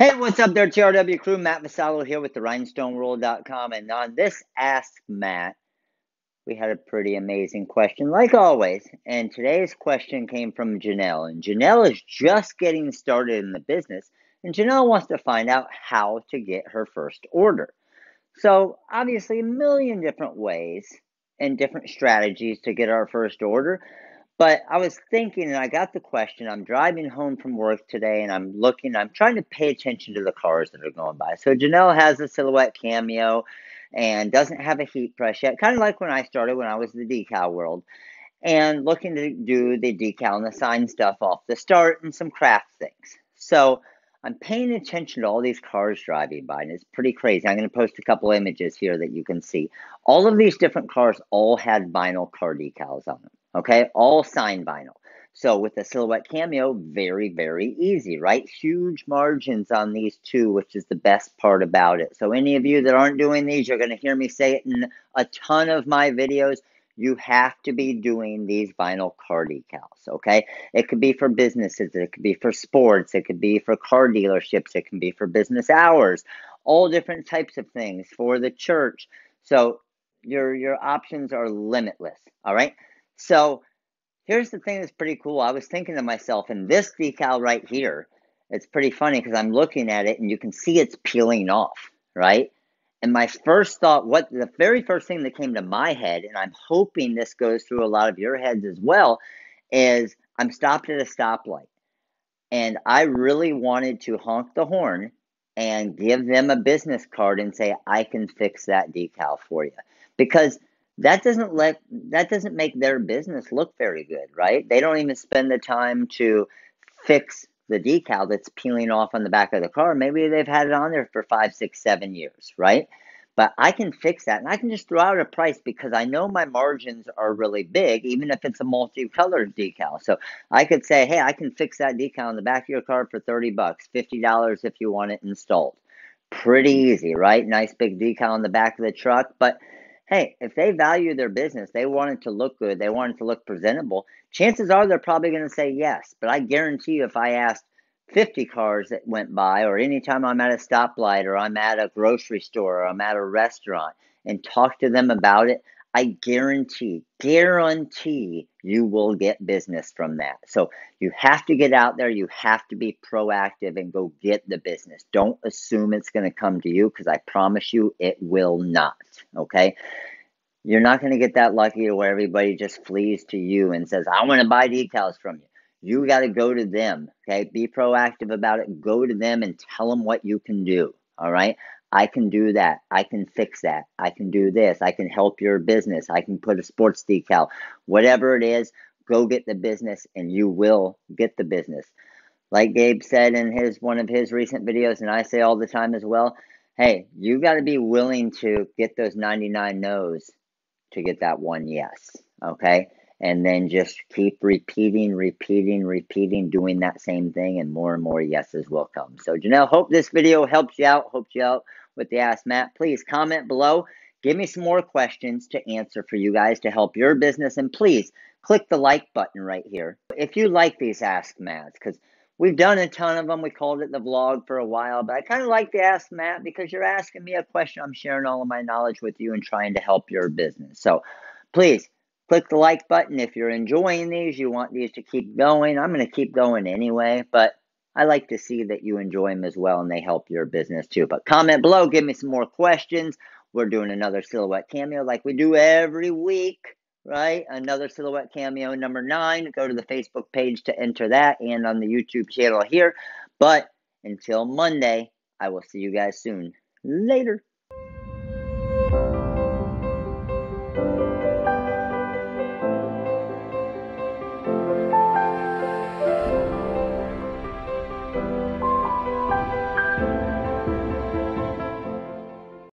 Hey, what's up there, TRW crew? Matt Vasallo here with the rhinestonerule.com. And on this Ask Matt, we had a pretty amazing question, like always. And today's question came from Janelle. And Janelle is just getting started in the business. And Janelle wants to find out how to get her first order. So, obviously, a million different ways and different strategies to get our first order. But I was thinking, and I got the question. I'm driving home from work today, and I'm trying to pay attention to the cars that are going by. So Janelle has a Silhouette Cameo and doesn't have a heat press yet, kind of like when I started when I was in the decal world, and looking to do the decal and the sign stuff off the start and some craft things. So I'm paying attention to all these cars driving by, and it's pretty crazy. I'm going to post a couple images here that you can see. All of these different cars all had vinyl car decals on them, okay? All signed vinyl. So with the Silhouette Cameo, very, very easy, right? Huge margins on these two, which is the best part about it. So any of you that aren't doing these, you're going to hear me say it in a ton of my videos. You have to be doing these vinyl car decals, okay? It could be for businesses, it could be for sports, it could be for car dealerships, it can be for business hours, all different types of things for the church. So your options are limitless, all right? So here's the thing that's pretty cool. I was thinking to myself, in this decal right here, it's pretty funny because I'm looking at it and you can see it's peeling off, right? And my first thought, the very first thing that came to my head, and I'm hoping this goes through a lot of your heads as well, is I'm stopped at a stoplight. And I really wanted to honk the horn and give them a business card and say, I can fix that decal for you. Because that doesn't make their business look very good, right? They don't even spend the time to fix the decal that's peeling off on the back of the car. Maybe they've had it on there for 5, 6, 7 years, right? But I can fix that, and I can just throw out a price because I know my margins are really big, even if it's a multicolored decal. So I could say, hey, I can fix that decal on the back of your car for $30, $50 if you want it installed. Pretty easy, right? Nice big decal on the back of the truck. But hey, if they value their business, they want it to look good, they want it to look presentable, chances are they're probably going to say yes. But I guarantee you, if I asked 50 cars that went by, or anytime I'm at a stoplight, or I'm at a grocery store, or I'm at a restaurant, and talk to them about it, I guarantee you will get business from that. So you have to get out there. You have to be proactive and go get the business. Don't assume it's going to come to you, because I promise you it will not, okay? You're not going to get that lucky to where everybody just flees to you and says, I want to buy decals from you. You got to go to them, okay? Be proactive about it. Go to them and tell them what you can do, all right? I can do that. I can fix that. I can do this. I can help your business. I can put a sports decal. Whatever it is, go get the business and you will get the business. Like Gabe said in one of his recent videos, and I say all the time as well, hey, you got to be willing to get those 99 no's to get that one yes, okay? And then just keep repeating, doing that same thing, and more yeses will come. So Janelle, hope this video helps you out, with the Ask Matt. Please comment below. Give me some more questions to answer for you guys to help your business. And please click the like button right here if you like these Ask Matts, because we've done a ton of them. We called it the vlog for a while, but I kind of like to ask Matt because you're asking me a question. I'm sharing all of my knowledge with you and trying to help your business. So please click the like button if you're enjoying these. You want these to keep going. I'm going to keep going anyway, but I like to see that you enjoy them as well and they help your business too. But comment below, give me some more questions. We're doing another Silhouette Cameo like we do every week. Right? Another Silhouette Cameo number 9. Go to the Facebook page to enter that, and on the YouTube channel here. But until Monday, I will see you guys soon. Later.